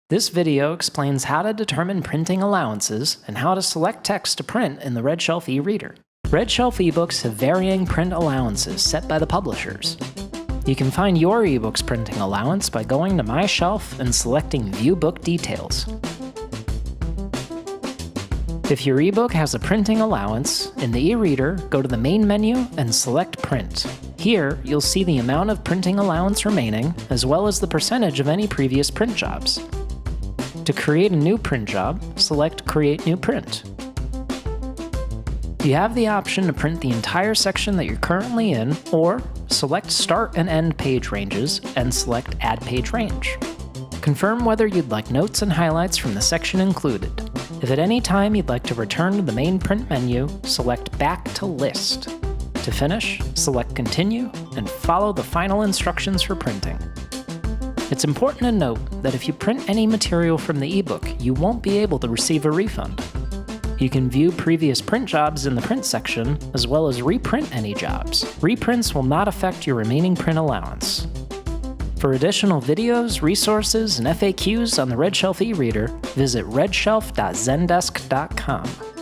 This video explains how to determine printing allowances and how to select text to print in the RedShelf e-reader. RedShelf ebooks have varying print allowances set by the publishers. You can find your ebook's printing allowance by going to My Shelf and selecting View Book Details. If your ebook has a printing allowance, in the e-reader, go to the main menu and select Print. Here, you'll see the amount of printing allowance remaining, as well as the percentage of any previous print jobs. To create a new print job, select Create New Print. You have the option to print the entire section that you're currently in, or select Start and End page ranges and select Add Page Range. Confirm whether you'd like notes and highlights from the section included. If at any time you'd like to return to the main print menu, select Back to List. To finish, select Continue and follow the final instructions for printing. It's important to note that if you print any material from the ebook, you won't be able to receive a refund. You can view previous print jobs in the print section, as well as reprint any jobs. Reprints will not affect your remaining print allowance. For additional videos, resources, and FAQs on the RedShelf e-reader, visit redshelf.zendesk.com.